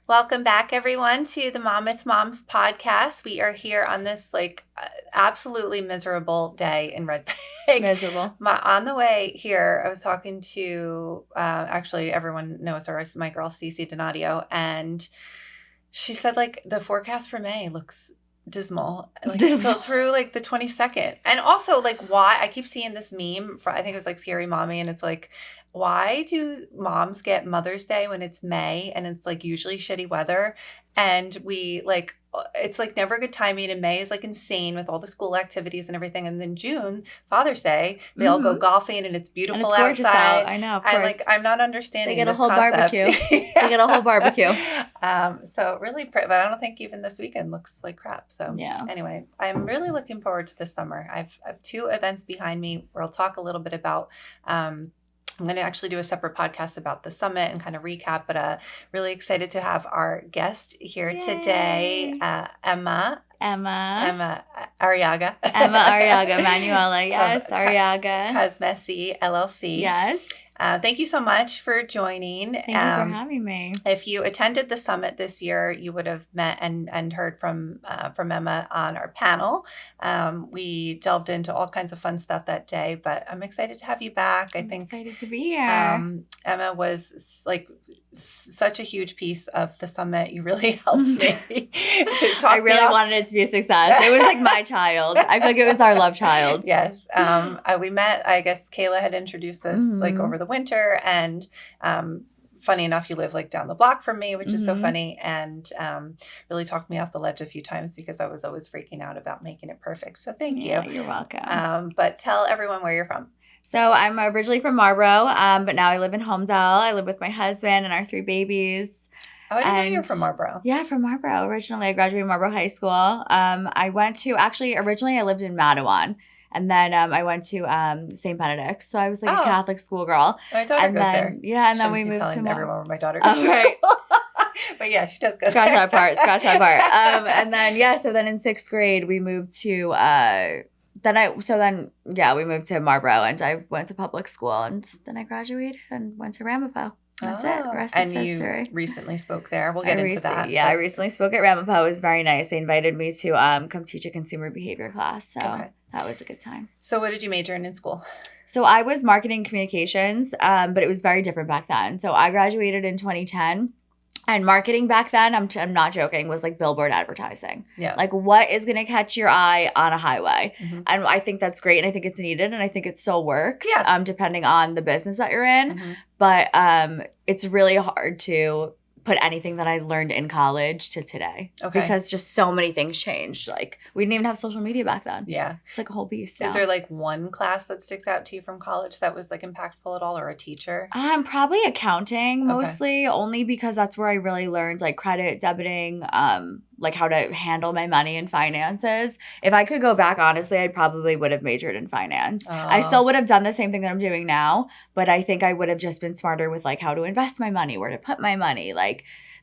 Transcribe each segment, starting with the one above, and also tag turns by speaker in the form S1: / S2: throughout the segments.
S1: Welcome back, everyone, to the Monmouth Moms podcast. We are here on this absolutely miserable day in Red Bank.
S2: Miserable.
S1: On the way here, I was talking to actually everyone knows her, my girl Cece Donadio, and she said the forecast for May looks dismal. So through the 22nd, and also why I keep seeing this meme for, I think it was Scary Mommy, and it's why do moms get Mother's Day when it's May and it's usually shitty weather, and we it's never a good timing, and May is insane with all the school activities and everything, and then June, Father's Day, they all go golfing and it's beautiful, and it's gorgeous outside.
S2: I know, of course.
S1: I'm not understanding.
S2: They get a
S1: this
S2: whole
S1: concept.
S2: barbecue. They get a whole barbecue.
S1: So really, but I don't think even this weekend looks like crap. So
S2: yeah.
S1: Anyway, I'm really looking forward to this summer. I have 2 events behind me where I'll talk a little bit about. I'm going to actually do a separate podcast about the summit and kind of recap, but really excited to have our guest here today, Emma Arreaga.
S2: Emanuela, yes, Arreaga.
S1: Cosmesi, LLC.
S2: Yes.
S1: Thank you so much for joining.
S2: Thank you for having me.
S1: If you attended the summit this year, you would have met and heard from Emma on our panel. We delved into all kinds of fun stuff that day, but I'm excited to have you back.
S2: I'm excited to be here.
S1: Emma was such a huge piece of the summit. You really helped me.
S2: I really wanted it to be a success. It was my child. I feel it was our love child.
S1: Yes. We met, I guess Kayla had introduced us over the winter, and funny enough, you live down the block from me, which is so funny, and really talked me off the ledge a few times because I was always freaking out about making it perfect. So thank you.
S2: You're welcome.
S1: But tell everyone where you're from.
S2: So I'm originally from Marlboro, but now I live in Homedale. I live with my husband and our 3 babies.
S1: Oh, I didn't know you were from Marlboro.
S2: Yeah, from Marlboro. Originally, I graduated Marlboro High School. Originally I lived in Madawan. And then I went to St. Benedict's. So I was a Catholic schoolgirl.
S1: My daughter goes there.
S2: Yeah, and then we moved to
S1: everyone where my daughter goes to school. But yeah, she does go
S2: Scratch
S1: there.
S2: that part. And then, so then in 6th grade, we moved to we moved to Marlboro, and I went to public school, and then I graduated and went to Ramapo. That's it. The rest is history.
S1: You recently spoke there. We'll get into that.
S2: Yeah, I recently spoke at Ramapo. It was very nice. They invited me to come teach a consumer behavior class. So that was a good time.
S1: So what did you major in school?
S2: So I was marketing communications, but it was very different back then. So I graduated in 2010. And marketing back then, I'm not joking, was billboard advertising.
S1: Yeah.
S2: What is going to catch your eye on a highway? Mm-hmm. And I think that's great, and I think it's needed, and I think it still works, depending on the business that you're in. Mm-hmm. But it's really hard to put anything that I learned in college to today. Okay. Because just so many things changed. We didn't even have social media back then.
S1: Yeah.
S2: It's a whole beast now.
S1: Is there one class that sticks out to you from college that was impactful at all, or a teacher?
S2: Probably accounting mostly, only because that's where I really learned credit, debiting, how to handle my money and finances. If I could go back, honestly, I probably would have majored in finance. I still would have done the same thing that I'm doing now, but I think I would have just been smarter with how to invest my money, where to put my money.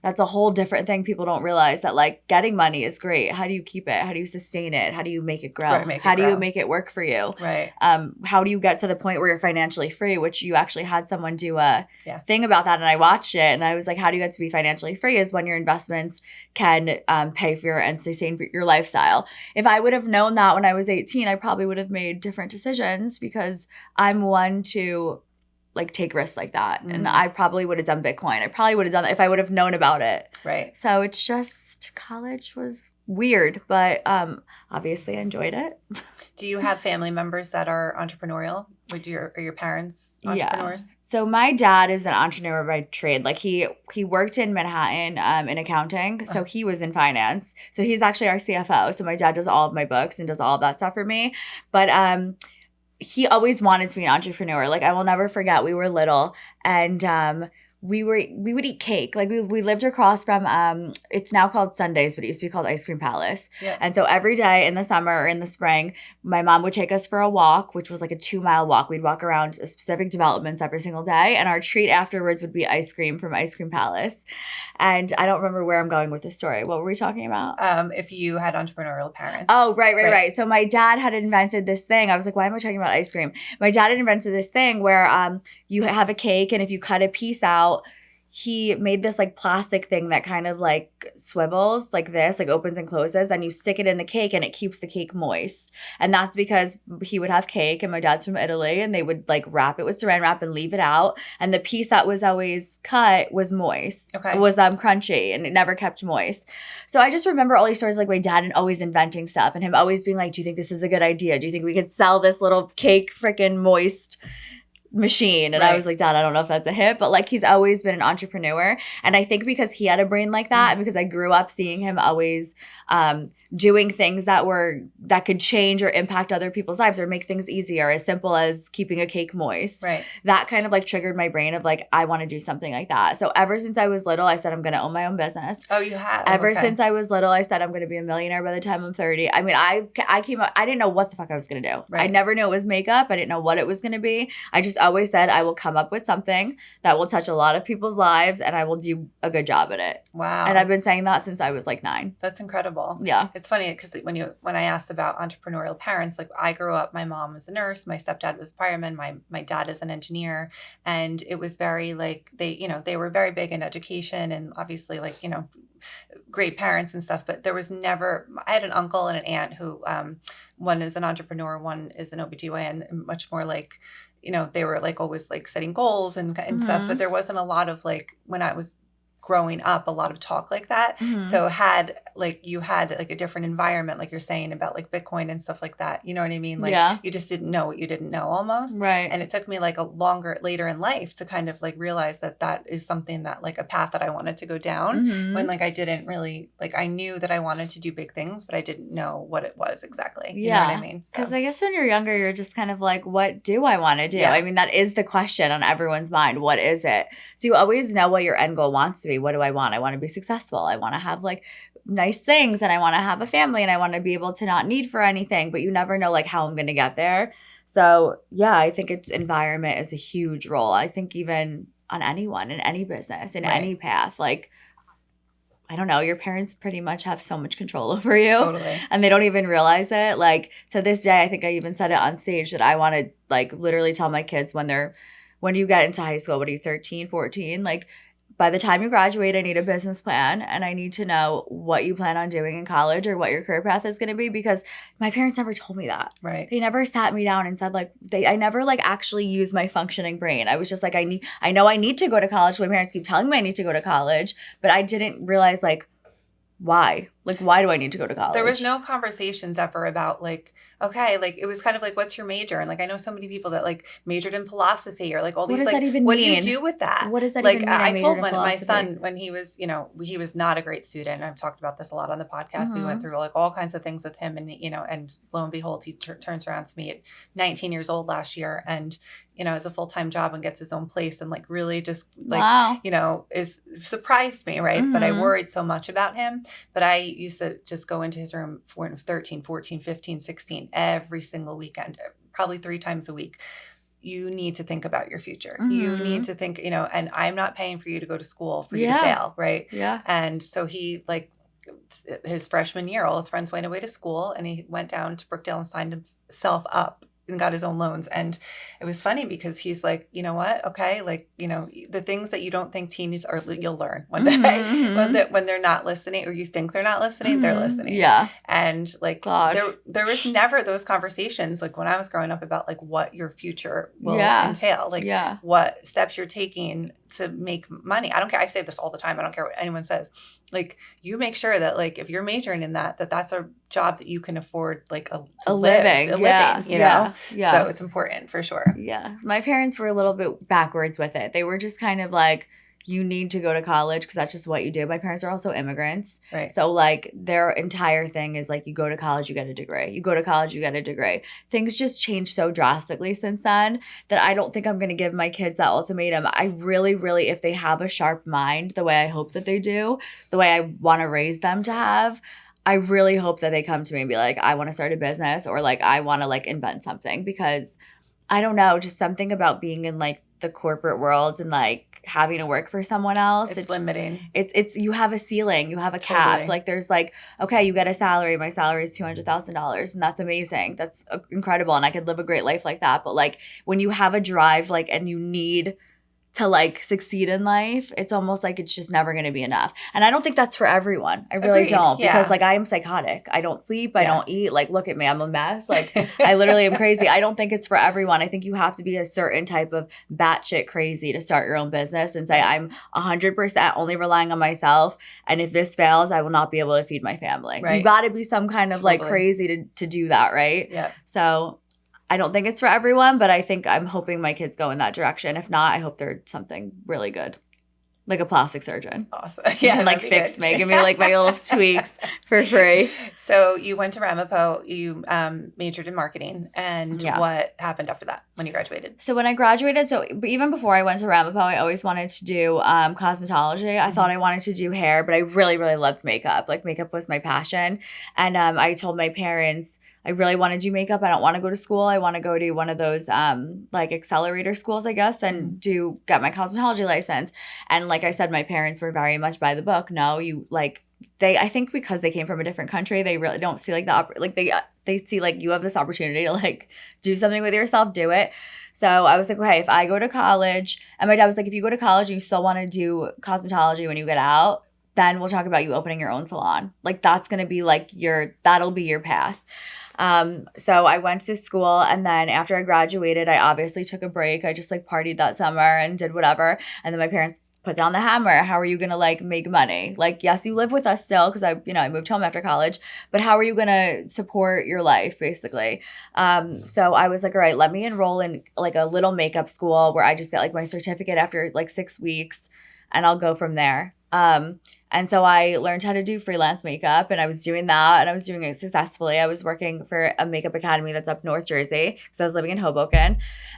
S2: That's a whole different thing. People don't realize that getting money is great. How do you keep it? How do you sustain it? How do you make it grow? How do you make it work for you?
S1: Right.
S2: How do you get to the point where you're financially free, which you actually had someone do a thing about that, and I watched it, and I was how do you get to be financially free is when your investments can pay for and sustain for your lifestyle. If I would have known that when I was 18, I probably would have made different decisions, because I'm one to take risks like that. Mm-hmm. And I probably would have done Bitcoin. I probably would have done that if I would have known about it.
S1: Right.
S2: So it's just, college was weird, but obviously I enjoyed it.
S1: Do you have family members that are entrepreneurial? Are your parents entrepreneurs?
S2: Yeah. So my dad is an entrepreneur by trade. He worked in Manhattan in accounting. So he was in finance. So he's actually our CFO. So my dad does all of my books and does all of that stuff for me. But he always wanted to be an entrepreneur. I will never forget, we were little, and we would eat cake. We lived across from it's now called Sundays, but it used to be called Ice Cream Palace. Yeah. And so every day in the summer or in the spring, my mom would take us for a walk, which was a 2-mile walk. We'd walk around specific developments every single day, and our treat afterwards would be ice cream from Ice Cream Palace. And I don't remember where I'm going with this story. What were we talking about?
S1: If you had entrepreneurial parents.
S2: Oh, right. So my dad had invented this thing. I was why am I talking about ice cream? My dad had invented this thing where you have a cake, and if you cut a piece out, he made this like plastic thing that kind of like swivels like this, like opens and closes, and you stick it in the cake and it keeps the cake moist. And that's because he would have cake, and my dad's from Italy, and they would like wrap it with saran wrap and leave it out. And the piece that was always cut was moist.
S1: Okay.
S2: It was crunchy, and it never kept moist. So I just remember all these stories, like my dad and always inventing stuff, and him always being like, do you think this is a good idea? Do you think we could sell this little cake freaking moist machine? And I was like, Dad, I don't know if that's a hit, but like he's always been an entrepreneur. And I think because he had a brain like that, and because I grew up seeing him always doing things that could change or impact other people's lives or make things easier, as simple as keeping a cake moist.
S1: Right.
S2: That kind of like triggered my brain of like, I want to do something like that. So ever since I was little, I said I'm going to own my own business.
S1: Oh, you have?
S2: Ever since I was little, I said I'm going to be a millionaire by the time I'm 30. I mean, I came up, I didn't know what the fuck I was going to do.
S1: Right.
S2: I never knew it was makeup. I didn't know what it was going to be. I just always said I will come up with something that will touch a lot of people's lives, and I will do a good job at it.
S1: Wow.
S2: And I've been saying that since I was like 9.
S1: That's incredible.
S2: Yeah.
S1: It's funny because when I asked about entrepreneurial parents, like I grew up, my mom was a nurse, my stepdad was a fireman, my dad is an engineer, and it was very like they were very big in education and obviously like great parents and stuff, but there was never. I had an uncle and an aunt who one is an entrepreneur, one is an OBGYN, and much more like they were like always like setting goals and stuff, but there wasn't a lot of like when I was growing up, a lot of talk like that. So you had like a different environment, like you're saying about like Bitcoin and stuff like that. You know what I mean? Like you just didn't know what you didn't know almost.
S2: Right.
S1: And it took me like later in life to kind of like realize that is something that like a path that I wanted to go down when like I didn't really like, I knew that I wanted to do big things, but I didn't know what it was exactly. You know what I mean?
S2: Because I guess when you're younger, you're just kind of like, what do I want to do?
S1: Yeah.
S2: I mean, that is the question on everyone's mind. What is it? So you always know what your end goal wants to be. What do I want? I want to be successful. I want to have like nice things, and I want to have a family, and I want to be able to not need for anything, but you never know like how I'm going to get there. So yeah, I think environment is a huge role. I think even on anyone in any business, in any path, like, I don't know, your parents pretty much have so much control over you.
S1: Totally.
S2: And they don't even realize it. Like to this day, I think I even said it on stage that I want to like literally tell my kids when you get into high school, what are you, 13, 14? Like by the time you graduate, I need a business plan, and I need to know what you plan on doing in college or what your career path is going to be, because my parents never told me that.
S1: Right.
S2: They never sat me down and said like, I never like actually used my functioning brain. I was just like, I know I need to go to college. My parents keep telling me I need to go to college, but I didn't realize like, why? Like, why do I need to go to college?
S1: There was no conversations ever about like, okay, like it was kind of like, what's your major? And like, I know so many people that like majored in philosophy or like all
S2: What
S1: these
S2: does
S1: like,
S2: that even
S1: what do
S2: mean?
S1: you do with that?
S2: What does that
S1: like,
S2: even mean?
S1: I told my
S2: philosophy?
S1: son when he was, he was not a great student. I've talked about this a lot on the podcast. We went through like all kinds of things with him, and and lo and behold, he turns around to me at 19 years old last year, and has a full-time job and gets his own place, and like really just like, is surprised me. Right. But I worried so much about him, but I used to just go into his room for 13, 14, 15, 16, every single weekend, probably 3 times a week. You need to think about your future. You need to think, and I'm not paying for you to go to school for you to fail. Right.
S2: Yeah.
S1: And so he like, his freshman year, all his friends went away to school, and he went down to Brookdale and signed himself up and got his own loans. And it was funny because he's like, you know what? Okay. Like, the things that you don't think teens are, you'll learn one day when they're not listening, or you think they're not listening, they're listening.
S2: Yeah.
S1: And like, there was never those conversations, like when I was growing up, about like what your future will entail, like what steps you're taking to make money. I don't care. I say this all the time. I don't care what anyone says. Like, you make sure that like, if you're majoring in that's a job that you can afford, like a living,
S2: Yeah.
S1: So it's important for sure.
S2: Yeah. My parents were a little bit backwards with it. They were just kind of like, you need to go to college because that's just what you do. My parents are also immigrants. Right. So like their entire thing is like, you go to college, you get a degree. You go to college, you get a degree. Things just changed so drastically since then that I don't think I'm going to give my kids that ultimatum. I really, really, if they have a sharp mind, the way I hope that they do, the way I want to raise them to have, I really hope that they come to me and be like, I want to start a business, or like, I want to like invent something, because I don't know, just something about being in like the corporate world and like having to work for someone else.
S1: It's limiting.
S2: It's you have a ceiling, you have a cap.
S1: Totally.
S2: Like there's like, okay, you get a salary. My salary is $200,000, and that's amazing. That's incredible, and I could live a great life like that. But like when you have a drive, like, and you need to like succeed in life, it's almost like it's just never going to be enough. And I don't think that's for everyone. I really
S1: Agreed.
S2: don't, because
S1: Yeah.
S2: like I am psychotic. I don't sleep. I
S1: Yeah.
S2: don't eat. Like, look at me. I'm a mess. Like, I literally am crazy. I don't think it's for everyone. I think you have to be a certain type of batshit crazy to start your own business and say, I'm 100% only relying on myself. And if this fails, I will not be able to feed my family.
S1: Right.
S2: You got to be some kind of like
S1: Totally.
S2: crazy to do that, right?
S1: Yeah.
S2: So I don't think it's for everyone, but I think I'm hoping my kids go in that direction. If not, I hope they're something really good, like a plastic surgeon.
S1: Awesome. Yeah,
S2: and like fix me, give me like my little tweaks for free.
S1: So you went to Ramapo, you majored in marketing, and what happened after that when you graduated?
S2: So when I graduated, so even before I went to Ramapo, I always wanted to do cosmetology. I thought I wanted to do hair, but I really, really loved makeup. Like makeup was my passion. And I told my parents, I really want to do makeup. I don't want to go to school. I want to go to one of those like accelerator schools, I guess, and get my cosmetology license. And like I said, my parents were very much by the book. No, you like I think because they came from a different country, they really don't see like they see like you have this opportunity to like do something with yourself, do it. So I was like, okay, if I go to college, and my dad was like, if you go to college and you still want to do cosmetology when you get out, then we'll talk about you opening your own salon. Like that's going to be like that'll be your path. So I went to school, and then after I graduated, I obviously took a break. I just like partied that summer and did whatever. And then my parents put down the hammer. How are you going to like make money? Like, yes, you live with us still, because I moved home after college, but how are you going to support your life basically? So I was like, all right, let me enroll in like a little makeup school where I just get like my certificate after like 6 weeks, and I'll go from there. And so I learned how to do freelance makeup, and I was doing that, and I was doing it successfully. I was working for a makeup academy that's up North Jersey because I was living in Hoboken.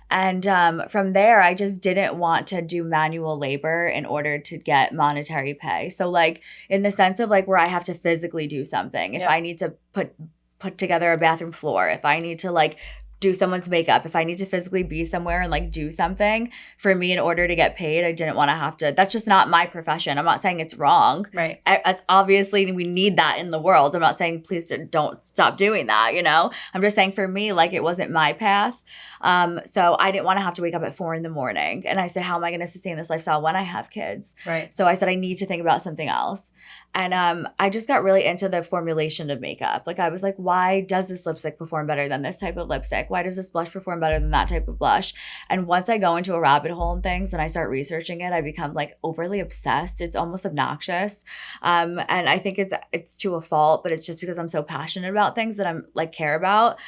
S2: And from there, I just didn't want to do manual labor in order to get monetary pay. So like in the sense of like where I have to physically do something, if I need to put together a bathroom floor, if I need to like do someone's makeup, if I need to physically be somewhere and like do something for me in order to get paid, I didn't want to have to. That's just not my profession. I'm not saying it's wrong.
S1: Right.
S2: It's obviously we need that in the world. I'm not saying please don't stop doing that, I'm just saying for me, like it wasn't my path. So I didn't want to have to wake up at 4 a.m. And I said, how am I going to sustain this lifestyle when I have kids?
S1: Right.
S2: So I said, I need to think about something else. And I just got really into the formulation of makeup. Like I was like, why does this lipstick perform better than this type of lipstick? Why does this blush perform better than that type of blush? And once I go into a rabbit hole and things and I start researching it, I become like overly obsessed. It's almost obnoxious. And I think it's to a fault, but it's just because I'm so passionate about things that I'm like care about.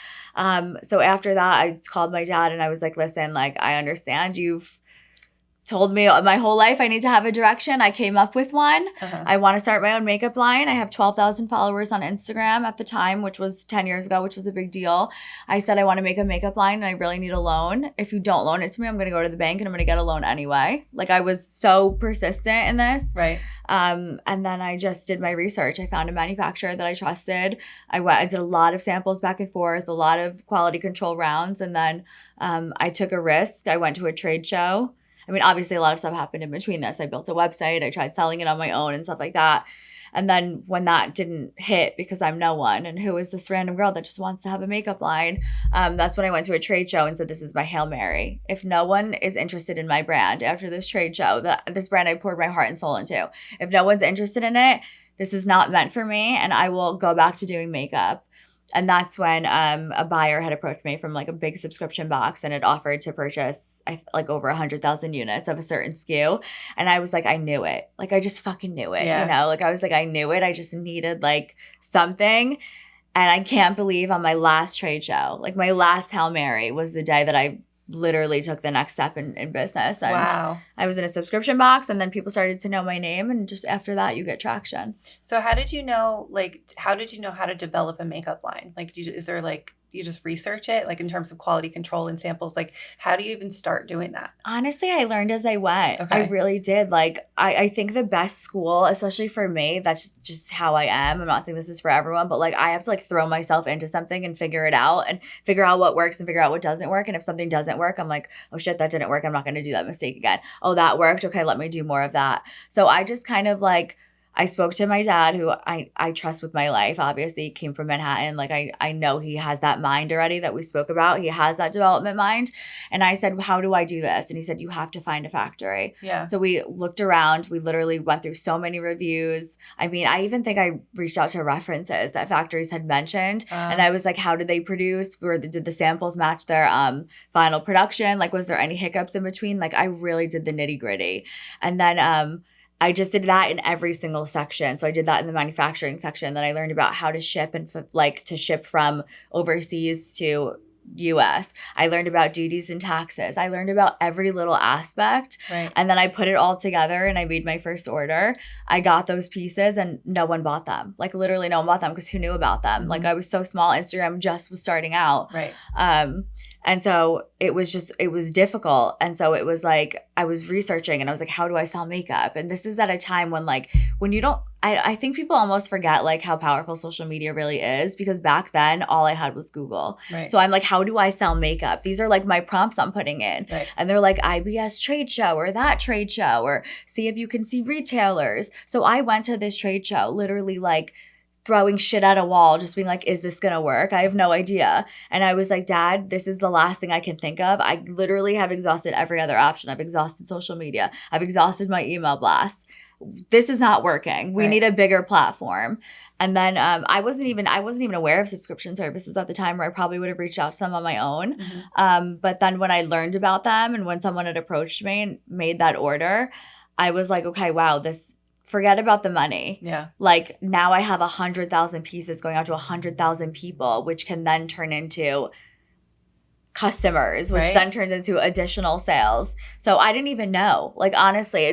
S2: So after that, I called my dad and I was like, listen, like I understand you've told me my whole life I need to have a direction. I came up with one. I want to start my own makeup line. I have 12,000 followers on Instagram at the time, which was 10 years ago, which was a big deal. I said I want to make a makeup line and I really need a loan. If you don't loan it to me, I'm going to go to the bank and I'm going to get a loan anyway. Like I was so persistent in this.
S1: Right.
S2: And then I just did my research. I found a manufacturer that I trusted. I did a lot of samples back and forth, a lot of quality control rounds. And then I took a risk. I went to a trade show. I mean, obviously a lot of stuff happened in between this. I built a website. I tried selling it on my own and stuff like that. And then when that didn't hit because I'm no one and who is this random girl that just wants to have a makeup line, that's when I went to a trade show and said, this is my Hail Mary. If no one is interested in my brand after this trade show, this brand I poured my heart and soul into, if no one's interested in it, this is not meant for me and I will go back to doing makeup. And that's when a buyer had approached me from like a big subscription box and had offered to purchase like over 100,000 units of a certain SKU. And I was like, I knew it. Like I just fucking knew it, Like I was like, I knew it. I just needed like something. And I can't believe on my last trade show, like my last Hail Mary was the day that I literally took the next step in business. And
S1: wow.
S2: I was in a subscription box and then people started to know my name. And just after that, you get traction.
S1: So how did you know how to develop a makeup line? Like, is there like, you just research it, like in terms of quality control and samples? Like, how do you even start doing that?
S2: Honestly, I learned as I went.
S1: Okay.
S2: I really did. Like, I think the best school, especially for me, that's just how I am. I'm not saying this is for everyone, but like I have to like throw myself into something and figure it out and figure out what works and figure out what doesn't work. And if something doesn't work, I'm like, oh shit, that didn't work. I'm not going to do that mistake again. Oh, that worked. Okay, let me do more of that. So I just kind of like, I spoke to my dad, who I trust with my life. Obviously, he came from Manhattan. Like, I know he has that mind already that we spoke about. He has that development mind. And I said, how do I do this? And he said, you have to find a factory.
S1: Yeah.
S2: So we looked around. We literally went through so many reviews. I mean, I even think I reached out to references that factories had mentioned. And I was like, how did they produce? Or did the samples match their final production? Like, was there any hiccups in between? Like, I really did the nitty gritty. And then I just did that in every single section. So I did that in the manufacturing section. Then I learned about how to ship and like to ship from overseas to US. I learned about duties and taxes. I learned about every little aspect.
S1: Right.
S2: And then I put it all together and I made my first order. I got those pieces and no one bought them. Like, literally no one bought them because who knew about them?
S1: Mm-hmm.
S2: Like, I was so small. Instagram just was starting out.
S1: Right.
S2: And so it was difficult. And so it was like, I was researching and I was like, how do I sell makeup? And this is at a time when, like, when you don't, I think people almost forget like how powerful social media really is, because back then all I had was Google.
S1: Right.
S2: So I'm like, how do I sell makeup? These are like my prompts I'm putting in.
S1: Right.
S2: And they're like, IBS trade show or that trade show, or see if you can see retailers. So I went to this trade show, literally like throwing shit at a wall, just being like, is this going to work? I have no idea. And I was like, Dad, this is the last thing I can think of. I literally have exhausted every other option. I've exhausted social media. I've exhausted my email blasts. This is not working. We need a bigger platform. And then I wasn't even aware of subscription services at the time, where I probably would have reached out to them on my own.
S1: Mm-hmm.
S2: But then when I learned about them and when someone had approached me and made that order, I was like, okay, wow, forget about the money.
S1: Yeah.
S2: Like, now I have 100,000 pieces going out to 100,000 people, which can then turn into customers, which then turns into additional sales. So I didn't even know. Like, honestly,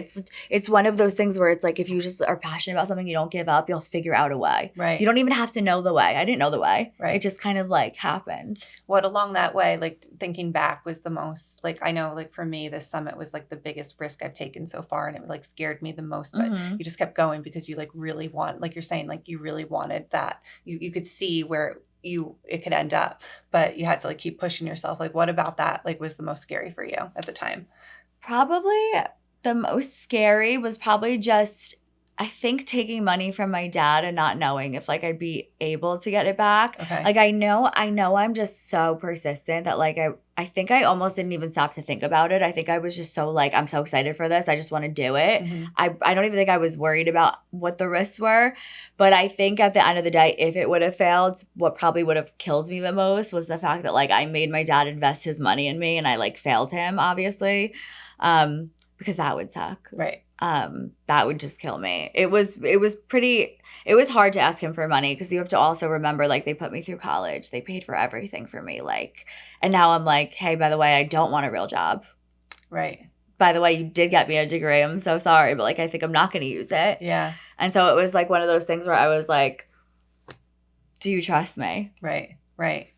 S2: it's one of those things where it's like, if you just are passionate about something, you don't give up, you'll figure out a way.
S1: Right.
S2: You don't even have to know the way. I didn't know the way.
S1: Right.
S2: It just kind of like happened.
S1: What along that way, like thinking back, was the most, like, I know, like for me, this summit was like the biggest risk I've taken so far, and it like scared me the most, but you just kept going because you like really want, like you're saying, like you really wanted that. You could see where it could end up, but you had to like keep pushing yourself. Like, what about that like was the most scary for you at the time?
S2: Probably the most scary was probably just, I think, taking money from my dad and not knowing if like I'd be able to get it back.
S1: Okay.
S2: Like, I know I'm just so persistent that like I think I almost didn't even stop to think about it. I think I was just so like, I'm so excited for this. I just want to do it.
S1: Mm-hmm.
S2: I don't even think I was worried about what the risks were. But I think at the end of the day, if it would have failed, what probably would have killed me the most was the fact that like I made my dad invest his money in me and I like failed him, obviously, because that would suck.
S1: Right.
S2: That would just kill me. It was hard to ask him for money, because you have to also remember, like, they put me through college. They paid for everything for me. Like, and now I'm like, hey, by the way, I don't want a real job.
S1: Right.
S2: By the way, you did get me a degree. I'm so sorry, but like, I think I'm not going to use it.
S1: Yeah.
S2: And so it was like one of those things where I was like, do you trust me?
S1: Right. Right.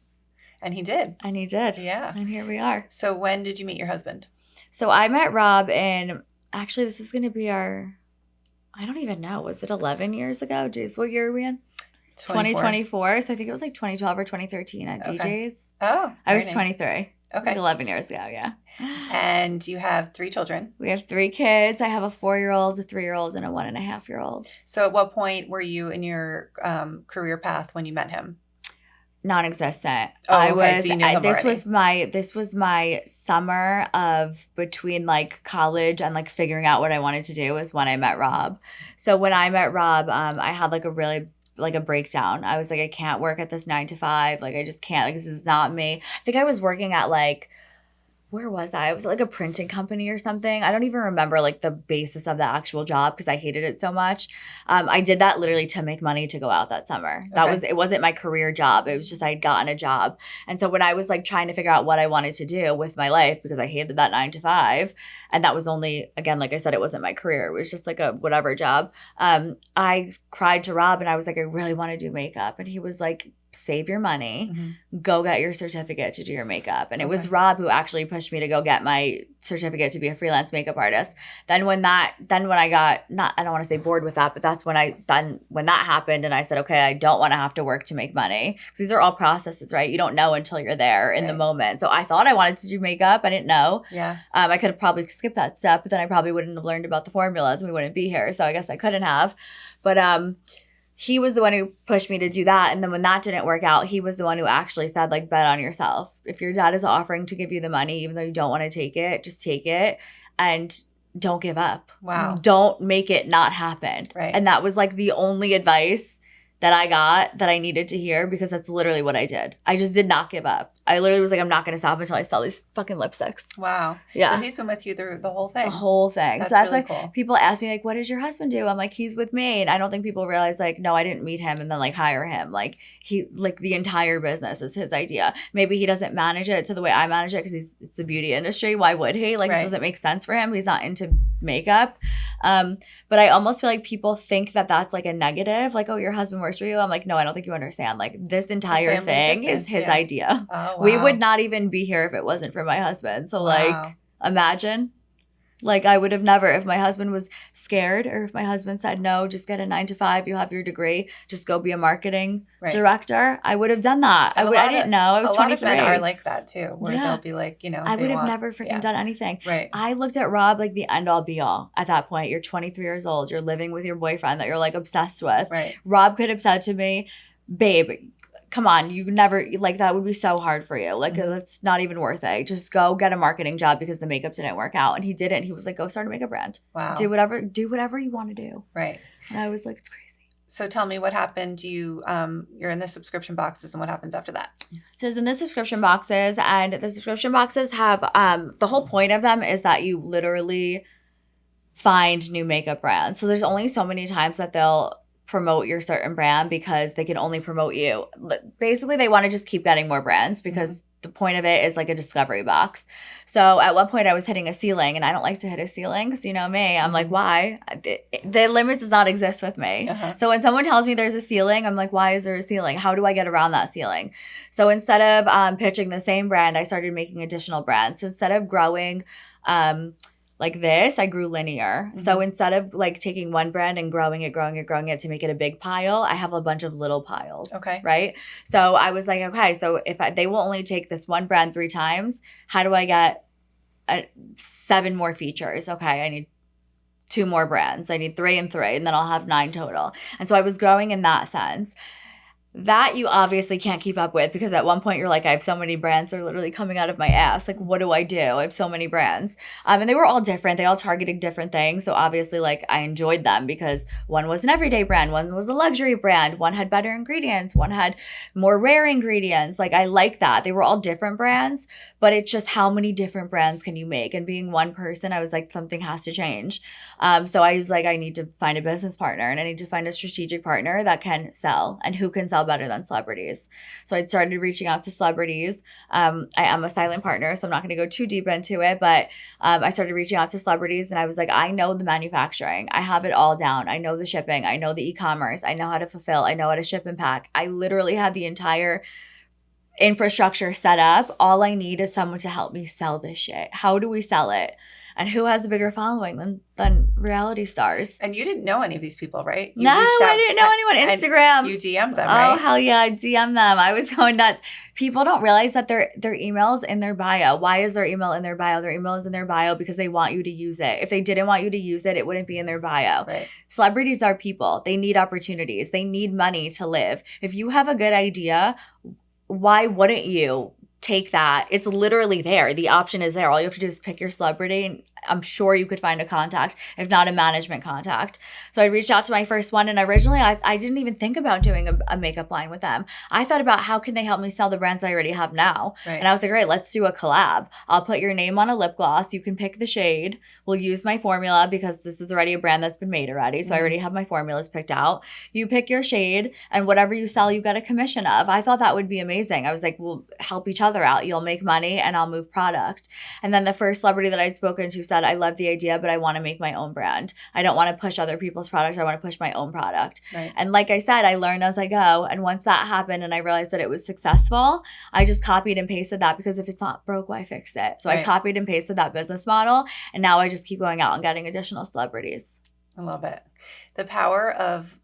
S1: And he did.
S2: And he did.
S1: Yeah.
S2: And here we are.
S1: So when did you meet your husband?
S2: So I met Rob in, actually, this is going to be I don't even know. Was it 11 years ago? Jeez, what year are we in? 2024. So I think it was like 2012 or 2013 at DJ's.
S1: Oh,
S2: I was 23.
S1: Okay.
S2: Like 11 years ago, yeah.
S1: And you have 3 children.
S2: We have 3 kids. I have a 4-year-old, a 3-year-old, and a 1.5-year-old.
S1: So at what point were you in your career path when you met him?
S2: Non-existent.
S1: Oh, okay. So you knew him
S2: this
S1: already.
S2: this was my summer of between like college and like figuring out what I wanted to do was when I met Rob. So when I met Rob, I had like a really like a breakdown. I was like, I can't work at this 9 to 5. Like, I just can't. Like, this is not me. I think I was working at like, where was I? I was at like a printing company or something. I don't even remember like the basis of the actual job because I hated it so much. I did that literally to make money to go out that summer. It wasn't my career job. It was just I had gotten a job. And so when I was like trying to figure out what I wanted to do with my life, because I hated that 9 to 5, and that was only, again, like I said, it wasn't my career. It was just like a whatever job. I cried to Rob and I was like, I really want to do makeup. And he was like, save your money,
S1: Mm-hmm.
S2: go get your certificate to do your makeup. And it was
S1: Okay.
S2: Rob who actually pushed me to go get my certificate to be a freelance makeup artist. Then when I got, I don't want to say bored with that, but that's when when that happened and I said, okay, I don't want to have to work to make money. Because these are all processes, right? You don't know until you're there in the moment. So I thought I wanted to do makeup. I didn't know.
S1: Yeah.
S2: I could have probably skipped that step, but then I probably wouldn't have learned about the formulas and we wouldn't be here. So I guess I couldn't have. But he was the one who pushed me to do that. And then when that didn't work out, he was the one who actually said, like, bet on yourself. If your dad is offering to give you the money, even though you don't want to take it, just take it and don't give up.
S1: Wow.
S2: Don't make it not happen.
S1: Right.
S2: And that was like the only advice that I got that I needed to hear, because that's literally what I did. I just did not give up. I literally was like, I'm not going to stop until I sell these fucking lipsticks.
S1: Wow.
S2: Yeah.
S1: So he's been with you through the whole thing.
S2: The whole thing.
S1: That's
S2: so that's
S1: really
S2: like,
S1: cool.
S2: people ask me, like, what does your husband do? I'm like, he's with me. And I don't think people realize, like, no, I didn't meet him and then, like, hire him. Like, the entire business is his idea. Maybe he doesn't manage it to the way I manage it because it's the beauty industry. Why would he? Like, It doesn't make sense for him. He's not into makeup. But I almost feel like people think that that's, like, a negative. Like, oh, your husband works for you. I'm like, no, I don't think you understand. Like, this entire thing is his idea.
S1: Oh, wow.
S2: We would not even be here if it wasn't for my husband. So, like, imagine. Like, I would have never, if my husband was scared or if my husband said, no, just get a 9-to-5, you have your degree, just go be a marketing director, I would have done that. I didn't know. I was 23. A lot of
S1: men are like that too, where they'll be like,
S2: I would have never freaking done anything.
S1: Right.
S2: I looked at Rob like the end all be all at that point. You're 23 years old. You're living with your boyfriend that you're, like, obsessed with.
S1: Right.
S2: Rob could have said to me, babe, come on, you never, like, that would be so hard for you. Like, that's not even worth it. Just go get a marketing job because the makeup didn't work out. And he didn't. He was like, go start a makeup brand.
S1: Wow.
S2: Do whatever you want to do.
S1: Right.
S2: And I was like, it's crazy.
S1: So tell me what happened. You're in the subscription boxes, and what happens after that?
S2: So it's in the subscription boxes, and the subscription boxes have, the whole point of them is that you literally find new makeup brands. So there's only so many times that they'll promote your certain brand because they can only promote you. Basically, they want to just keep getting more brands because the point of it is like a discovery box. So at one point I was hitting a ceiling, and I don't like to hit a ceiling because you know me. I'm like, why? The limit does not exist with me. So when someone tells me there's a ceiling, I'm like, why is there a ceiling? How do I get around that ceiling? So instead of pitching the same brand, I started making additional brands. So instead of growing like this, I grew linear. So instead of, like, taking one brand and growing it to make it a big pile, I have a bunch of little piles.
S1: Okay.
S2: Right? So I was like, okay, so if they will only take this one brand 3 times, how do I get 7 more features? Okay, I need 2 more brands. I need 3 and 3, and then I'll have 9 total. And so I was growing in that sense. That you obviously can't keep up with because at one point you're like, I have so many brands, they're literally coming out of my ass. Like, what do? I have so many brands. And they were all different. They all targeted different things. So obviously, like, I enjoyed them because one was an everyday brand, one was a luxury brand, one had better ingredients, one had more rare ingredients. Like, I like that. They were all different brands, but it's just how many different brands can you make? And being one person, I was like, something has to change. So I was like, I need to find a business partner, and I need to find a strategic partner that can sell and who can sell better than celebrities. So I started reaching out to celebrities. I am a silent partner, so I'm not going to go too deep into it, but I started reaching out to celebrities, and I was like, I know the manufacturing. I have it all down. I know the shipping. I know the e-commerce. I know how to fulfill. I know how to ship and pack. I literally have the entire infrastructure set up. All I need is someone to help me sell this shit. How do we sell it? And who has a bigger following than reality stars?
S1: And you didn't know any of these people, right?
S2: No, I didn't know anyone. Instagram.
S1: You DM'd them, right?
S2: Oh, hell yeah, I DM'd them. I was going nuts. People don't realize that their email's in their bio. Why is their email in their bio? Their email is in their bio because they want you to use it. If they didn't want you to use it, it wouldn't be in their bio.
S1: Right.
S2: Celebrities are people. They need opportunities. They need money to live. If you have a good idea, why wouldn't you take that? It's literally there. The option is there. All you have to do is pick your celebrity, and I'm sure you could find a contact, if not a management contact. So I reached out to my first one, and originally I didn't even think about doing a makeup line with them. I thought about how can they help me sell the brands I already have now. Right. And I was like, great, let's do a collab. I'll put your name on a lip gloss. You can pick the shade. We'll use my formula because this is already a brand that's been made already. So I already have my formulas picked out. You pick your shade, and whatever you sell, you get a commission of. I thought that would be amazing. I was like, we'll help each other out. You'll make money, and I'll move product. And then the first celebrity that I'd spoken to said, said, I love the idea, but I want to make my own brand. I don't want to push other people's products. I want to push my own product.
S1: Right.
S2: And like I said, I learned as I go. And once that happened and I realized that it was successful, I just copied and pasted that, because if it's not broke, why fix it? So I copied and pasted that business model. And now I just keep going out and getting additional celebrities.
S1: I love it. The power of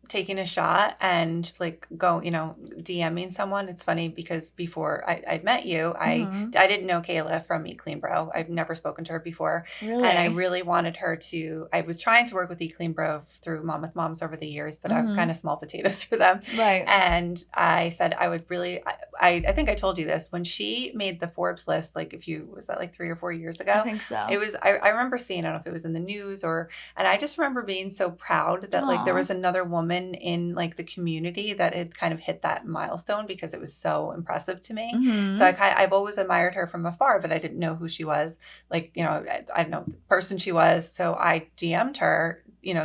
S1: taking a shot and like DMing someone. It's funny because before I'd met you, I didn't know Kayla from Eat Clean Bro. I've never spoken to her before.
S2: Really?
S1: And I really wanted her to, I was trying to work with Eat Clean Bro through Monmouth Moms over the years, but I've kind of small potatoes for them.
S2: Right.
S1: And I said I would really, I think I told you this, when she made the Forbes list, like was that like 3 or 4 years ago?
S2: I think so.
S1: It was, I remember seeing, I don't know if it was in the news and I just remember being so proud that like there was another woman in like the community that had kind of hit that milestone, because it was so impressive to me. So I've always admired her from afar, but I didn't know who she was. Like, I didn't know the person she was. So I DM'd her,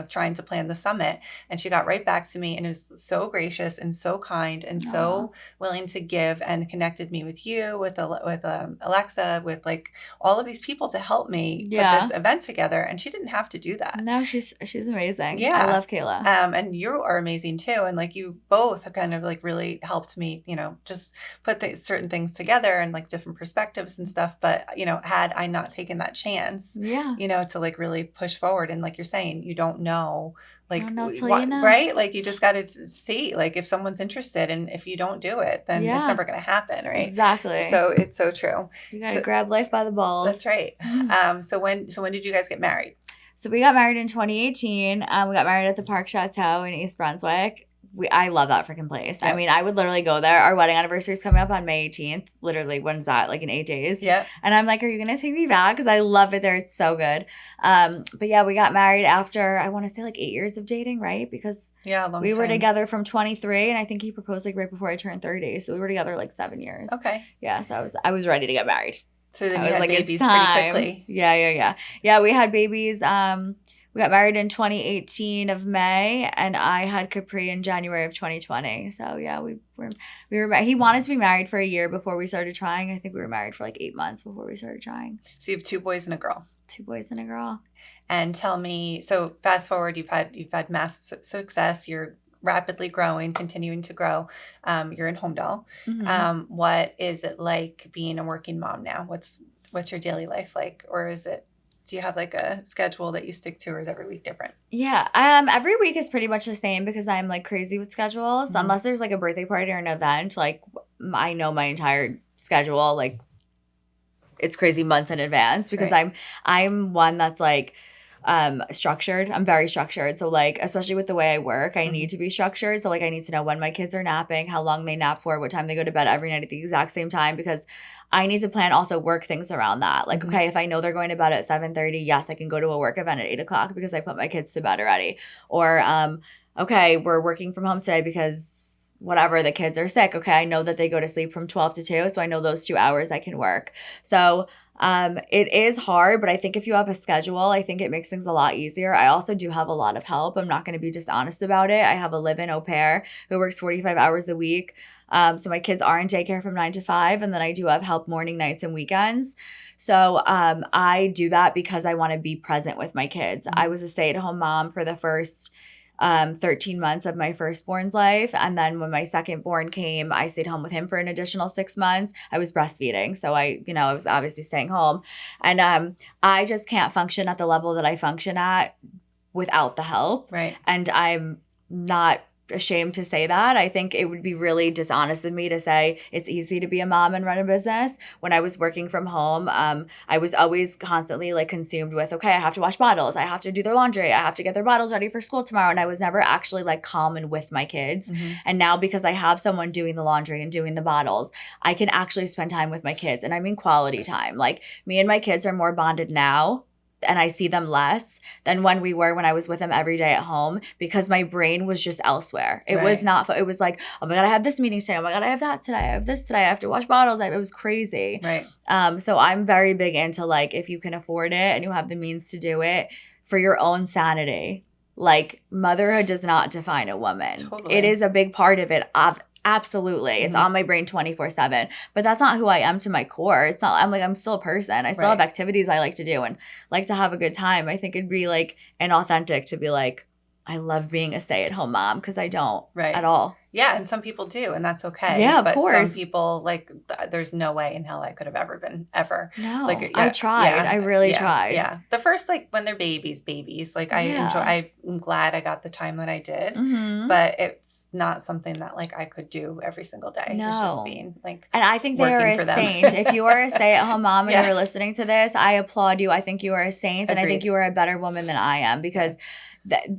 S1: trying to plan the summit, and she got right back to me and was so gracious and so kind and so willing to give, and connected me with you, with Alexa, with like all of these people to help me put this event together. And she didn't have to do that.
S2: No, she's amazing.
S1: Yeah.
S2: I love Kayla.
S1: And you are amazing too. And like you both have kind of like really helped me, just put certain things together and like different perspectives and stuff. But, had I not taken that chance, to like really push forward, and like you're saying, you don't know, like, right? Like you just got to see, like, if someone's interested, and if you don't do it, then it's never going to happen. Right.
S2: Exactly.
S1: So it's so true.
S2: You got to grab life by the balls.
S1: That's right. So when did you guys get married?
S2: So we got married in 2018. We got married at the Park Chateau in East Brunswick. I love that freaking place. Yep. I mean, I would literally go there. Our wedding anniversary is coming up on May 18th. Literally, when's that? Like in 8 days.
S1: Yeah.
S2: And I'm like, are you going to take me back? Because I love it there. It's so good. But yeah, we got married after, I want to say like 8 years of dating, right? Because we were together from 23, and I think he proposed like right before I turned 30. So we were together like 7 years.
S1: Okay.
S2: Yeah. So I was ready to get married.
S1: So then you had babies pretty quickly.
S2: Yeah. Yeah, we had babies. We got married in 2018 of May, and I had Capri in January of 2020. So yeah, we were he wanted to be married for a year before we started trying. I think we were married for like 8 months before we started trying.
S1: So you have 2 boys and a girl.
S2: 2 boys and a girl.
S1: And tell me, so fast forward, you've had massive success. You're rapidly growing, continuing to grow. You're in Homedale. What is it like being a working mom now? What's your daily life like? Or do you have like a schedule that you stick to, or is every week different?
S2: Yeah. Every week is pretty much the same, because I'm like crazy with schedules. Unless there's like a birthday party or an event, like I know my entire schedule, like it's crazy months in advance, because I'm one that's like structured. I'm very structured. So like, especially with the way I work, I need to be structured. So like, I need to know when my kids are napping, how long they nap for, what time they go to bed every night at the exact same time, because I need to plan also work things around that. Like, okay, if I know they're going to bed at 7:30, yes, I can go to a work event at 8 o'clock because I put my kids to bed already. Or, okay, we're working from home today because whatever, the kids are sick. Okay, I know that they go to sleep from 12 to 2, so I know those 2 hours I can work. So it is hard, but I think if you have a schedule, I think it makes things a lot easier. I also do have a lot of help. I'm not going to be dishonest about it. I have a live-in au pair who works 45 hours a week. So my kids are in daycare from 9 to 5, and then I do have help morning, nights, and weekends. So I do that because I want to be present with my kids. I was a stay-at-home mom for the first 13 months of my firstborn's life. And then when my secondborn came, I stayed home with him for an additional 6 months. I was breastfeeding. So I was obviously staying home. And I just can't function at the level that I function at without the help.
S1: Right.
S2: And I'm not ashamed to say that. I think it would be really dishonest of me to say it's easy to be a mom and run a business. When I was working from home, I was always constantly like consumed with, okay, I have to wash bottles. I have to do their laundry. I have to get their bottles ready for school tomorrow. And I was never actually like calm and with my kids. And now because I have someone doing the laundry and doing the bottles, I can actually spend time with my kids. And I mean quality time. Like me and my kids are more bonded now, and I see them less than when I was with them every day at home, because my brain was just elsewhere. It was not, it was like, oh my God, I have this meeting today. Oh my God, I have that today. I have this today. I have to wash bottles. It was crazy.
S1: Right.
S2: So I'm very big into like, if you can afford it and you have the means to do it for your own sanity, like motherhood does not define a woman.
S1: Totally.
S2: It is a big part of it. Absolutely. It's on my brain 24/7. But that's not who I am to my core. It's not, I'm still a person. I still have activities I like to do and like to have a good time. I think it'd be like inauthentic to be like, I love being a stay-at-home mom, because I don't at all.
S1: Yeah, and some people do, and that's okay.
S2: Yeah, of
S1: but
S2: course.
S1: Some people, like, there's no way in hell I could have ever been, ever.
S2: No,
S1: like,
S2: I tried. I really tried.
S1: Yeah, the first, like, when they're babies, like, I'm glad I got the time that I did, but it's not something that, like, I could do every single day.
S2: No.
S1: It's just being, like,
S2: and I think they are a saint. If you are a stay-at-home mom and you're listening to this, I applaud you. I think you are a saint, and I think you are a better woman than I am, because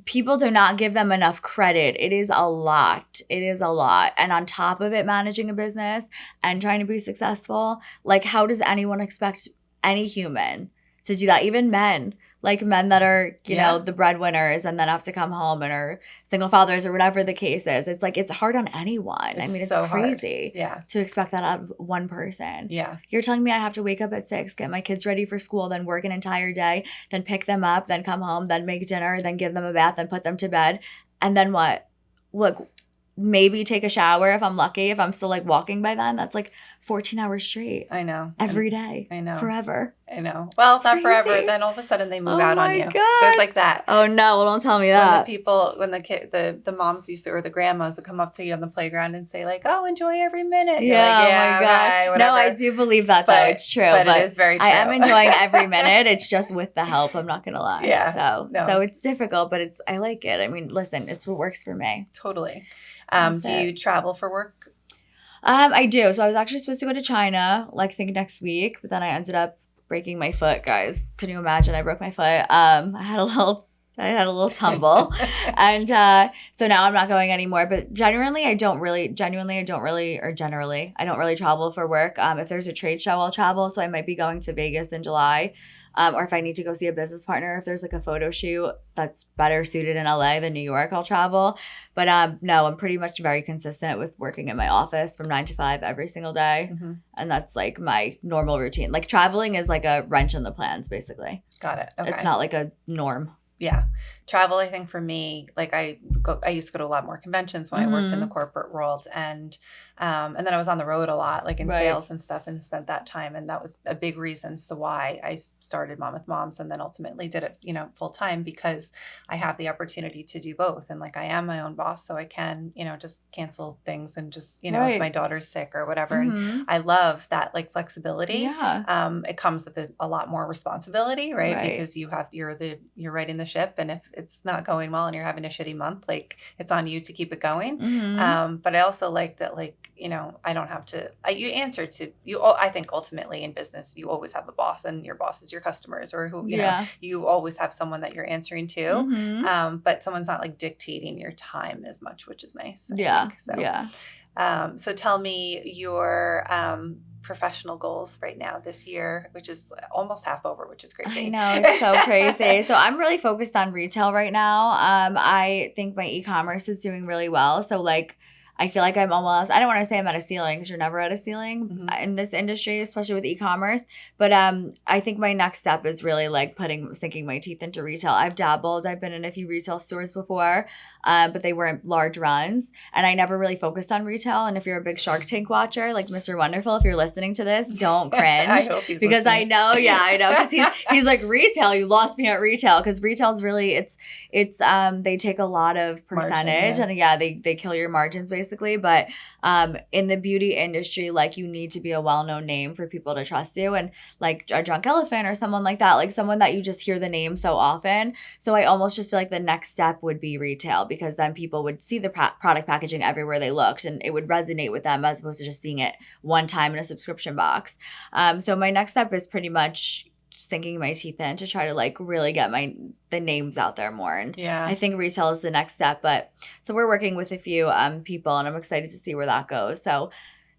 S2: people do not give them enough credit. It is a lot. It is a lot. And on top of it, managing a business and trying to be successful, like, how does anyone expect any human to do that? Even men. Like, men that are, you know, the breadwinners and then have to come home and are single fathers or whatever the case is. It's like, it's hard on anyone. It's so crazy to expect that out of one person. Yeah. You're telling me I have to wake up at 6, get my kids ready for school, then work an entire day, then pick them up, then come home, then make dinner, then give them a bath, then put them to bed. And then what? Look, maybe take a shower if I'm lucky. If I'm still, like, walking by then, that's like 14 hours straight.
S1: I know.
S2: Every day.
S1: I know.
S2: Forever.
S1: I know. Well, not forever. Then all of a sudden they move out on you.
S2: God.
S1: It goes like that.
S2: Oh no! Well, don't tell me that.
S1: When the moms used to, or the grandmas would come up to you on the playground and say, like, "Oh, enjoy every minute."
S2: Yeah. Like, oh my God.
S1: Right,
S2: no, I do believe that, though. It's true.
S1: But it is very true.
S2: I am enjoying every minute. It's just with the help. I'm not gonna lie.
S1: Yeah.
S2: So it's difficult, but I like it. I mean, listen, it's what works for me.
S1: Totally. Do you travel for work?
S2: I do. So I was actually supposed to go to China, like, I think next week, but then I ended up breaking my foot, guys. Can you imagine? I broke my foot. I had a little tumble. And so now I'm not going anymore. But generally, I don't really travel for work. If there's a trade show, I'll travel. So I might be going to Vegas in July. Or if I need to go see a business partner, if there's, like, a photo shoot that's better suited in LA than New York, I'll travel. But no, I'm pretty much very consistent with working in my office from 9 to 5 every single day. And that's, like, my normal routine. Like, traveling is like a wrench in the plans, basically.
S1: Got it. Okay.
S2: It's not like a norm.
S1: Yeah. Travel, I think for me, like, I used to go to a lot more conventions when I worked in the corporate world, and then I was on the road a lot, like in sales and stuff, and spent that time. And that was a big reason as to why I started Monmouth Moms, and then ultimately did it, full time, because I have the opportunity to do both. And, like, I am my own boss, so I can, just cancel things and just, if my daughter's sick or whatever. And I love that, like, flexibility. Yeah. It comes with a lot more responsibility, right? Because you're writing the ship, and if it's not going well and you're having a shitty month, like, it's on you to keep it going. But I also like that, like, I don't have to, you answer to you. I think ultimately in business, you always have a boss, and your boss is your customers, or who, you always have someone that you're answering to. But someone's not, like, dictating your time as much, which is nice. I think. So, so tell me your, professional goals right now this year, which is almost half over, which is crazy.
S2: I know, it's so crazy. So I'm really focused on retail right now. I think my e-commerce is doing really well. So, like, I feel like I'm almost, I don't want to say I'm at a ceiling, because you're never at a ceiling in this industry, especially with e-commerce. But I think my next step is really, like, sinking my teeth into retail. I've dabbled. I've been in a few retail stores before, but they weren't large runs. And I never really focused on retail. And if you're a big Shark Tank watcher, like Mr. Wonderful, if you're listening to this, don't cringe.
S1: I hope he's
S2: because
S1: listening.
S2: I know, because he's like, retail, you lost me at retail. Because retail's really, it's they take a lot of percentage. Margin, and they kill your margins, basically. But in the beauty industry, like, you need to be a well-known name for people to trust you, and, like, a Drunk Elephant or someone like that, like someone that you just hear the name so often. So I almost just feel like the next step would be retail, because then people would see the product packaging everywhere they looked, and it would resonate with them, as opposed to just seeing it one time in a subscription box. So my next step is pretty much sinking my teeth in to try to, like, really get the names out there more. And I think retail is the next step. But so we're working with a few people, and I'm excited to see where that goes. So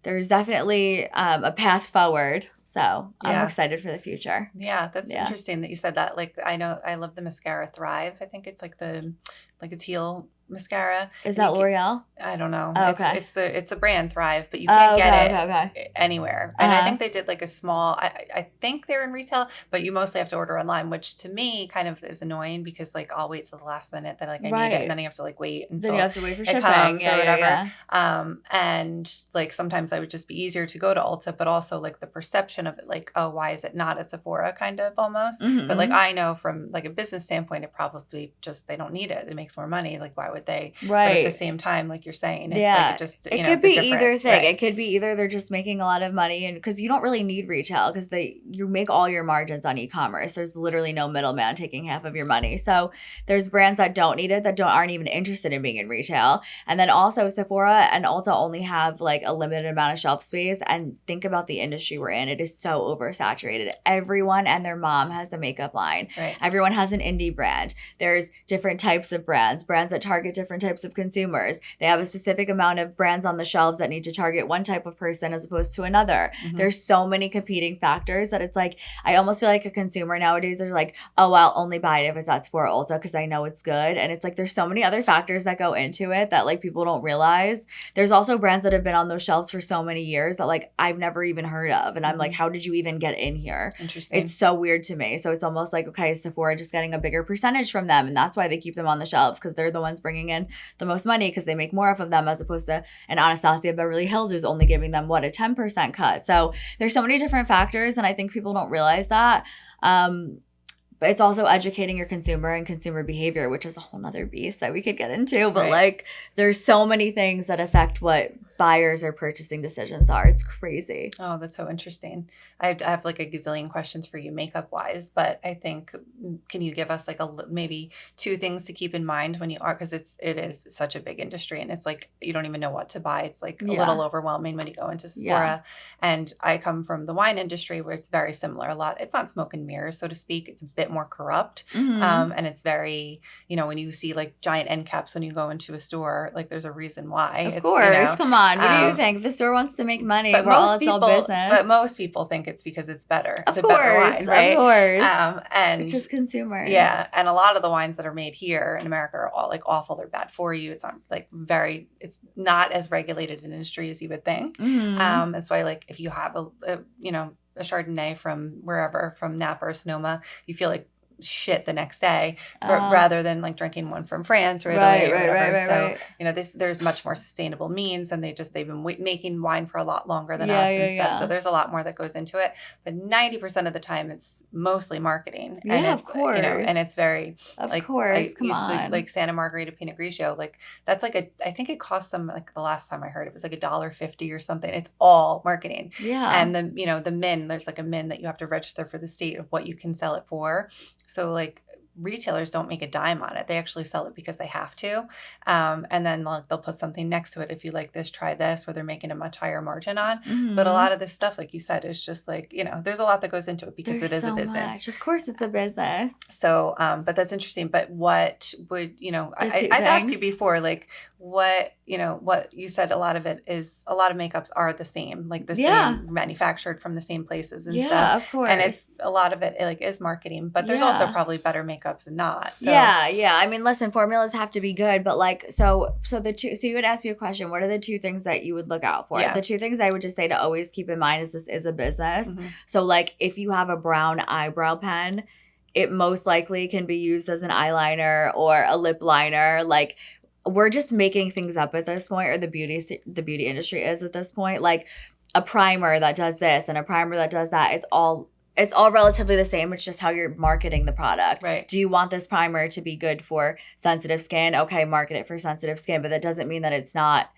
S2: there's definitely a path forward. So I'm excited for the future.
S1: Yeah, that's interesting that you said that. Like, I know I love the mascara Thrive. I think it's like it's heel mascara.
S2: Is
S1: And
S2: that L'Oreal?
S1: I don't know.
S2: Oh,
S1: It's
S2: okay.
S1: it's a brand, Thrive, but you
S2: Oh,
S1: can't get
S2: okay,
S1: it
S2: okay, okay.
S1: anywhere. And I
S2: Uh-huh.
S1: think they did like a small. I think they're in retail, but you mostly have to order online, which to me kind of is annoying because like I'll wait till the last minute that like I need it, and
S2: Right.
S1: then you have to like wait
S2: Then you
S1: until
S2: have to wait for
S1: it
S2: shipping.
S1: comes
S2: Yeah,
S1: or
S2: yeah,
S1: whatever.
S2: yeah.
S1: And like sometimes I would just be easier to go to Ulta, but also like the perception of it, like, oh, why is it not at Sephora kind of almost? But like
S2: Mm-hmm.
S1: I know from like a business standpoint, it probably just they don't need it. It makes more money. Like why would they? But at the
S2: Right.
S1: same time, like you're saying, it's like it
S2: Yeah.
S1: just,
S2: It could
S1: it's a
S2: be
S1: different,
S2: either thing.
S1: right.
S2: It could be either they're just making a lot of money, and because you don't really need retail because you make all your margins on e-commerce. There's literally no middleman taking half of your money. So there's brands that don't need it, that aren't even interested in being in retail. And then also Sephora and Ulta only have like a limited amount of shelf space. And think about the industry we're in. It is so oversaturated. Everyone and their mom has a makeup line.
S1: Right.
S2: Everyone has an indie brand. There's different types of brands that target different types of consumers. They have a specific amount of brands on the shelves that need to target one type of person as opposed to another.
S1: Mhm.
S2: There's so many competing factors that it's like, I almost feel like a consumer nowadays are like, oh, I'll only buy it if it's at Sephora Ulta because I know it's good. And it's like, there's so many other factors that go into it that like people don't realize. There's also brands that have been on those shelves for so many years that like I've never even heard of. And I'm like, how did you even get in here?
S1: Interesting.
S2: It's so weird to me. So it's almost like, okay, Sephora just getting a bigger percentage from them. And that's why they keep them on the shelves because they're the ones bringing in the most money because they make more off of them as opposed to an Anastasia Beverly Hills who's only giving them what, a 10% cut. So there's so many different factors and I think people don't realize that. But it's also educating your consumer and consumer behavior, which is a whole nother beast that we could get into. But like there's so many things that affect what buyers or purchasing decisions are. It's crazy.
S1: Oh, that's so interesting. I have like a gazillion questions for you makeup wise, but I think, can you give us like maybe two things to keep in mind when you are, because it is such a big industry and it's like, you don't even know what to buy. It's like a little overwhelming when you go into Sephora. Yeah. And I come from the wine industry where it's very similar. It's not smoke and mirrors, so to speak. It's a bit more corrupt.
S2: Mm-hmm.
S1: And it's very, when you see like giant end caps when you go into a store, like there's a reason why.
S2: Of course. Come on. What do you think? The store wants to make money.
S1: But
S2: it's all business.
S1: But most people think it's because it's better. It's
S2: of
S1: a better
S2: course,
S1: wine, right?
S2: Of course.
S1: And
S2: it's just consumers.
S1: Yeah. And a lot of the wines that are made here in America are all like awful. They're bad for you. It's not like it's not as regulated an industry as you would think.
S2: Mm-hmm.
S1: That's why like if you have a Chardonnay from wherever, from Napa or Sonoma, you feel like shit the next day rather than like drinking one from France or Italy or whatever. So there's much more sustainable means, and they've been making wine for a lot longer than us and stuff. So there's a lot more that goes into it, but 90% of the time it's mostly marketing. And
S2: of course.
S1: And it's very
S2: of course. Come on.
S1: Like Santa Margherita Pinot Grigio, like that's like I think it cost them, like the last time I heard it was like $1.50 or something. It's all marketing.
S2: Yeah.
S1: And then the min, there's like a min that you have to register for the state of what you can sell it for. So like retailers don't make a dime on it. They actually sell it because they have to. And then they'll put something next to it. If you like this, try this, where they're making a much higher margin on. Mm-hmm. But a lot of this stuff, like you said, is just like, there's a lot that goes into it because it is a business.
S2: Much. Of course it's a business.
S1: So, but that's interesting. But what would, I've asked you before, like what you said, a lot of makeups are the same, like the same, manufactured from the same places and stuff.
S2: Yeah, of course.
S1: And it's a lot of it like is marketing, but there's also probably better makeups than not. So.
S2: Yeah. I mean, listen, formulas have to be good, but like, so you would ask me a question. What are the two things that you would look out for? Yeah. The two things I would just say to always keep in mind is this is a business. Mm-hmm. So like if you have a brown eyebrow pen, it most likely can be used as an eyeliner or a lip liner. Like we're just making things up at this point, or the beauty industry is at this point. Like a primer that does this and a primer that does that. It's all relatively the same. It's just how you're marketing the product.
S1: Right.
S2: Do you want this primer to be good for sensitive skin? Okay, market it for sensitive skin, but that doesn't mean that it's not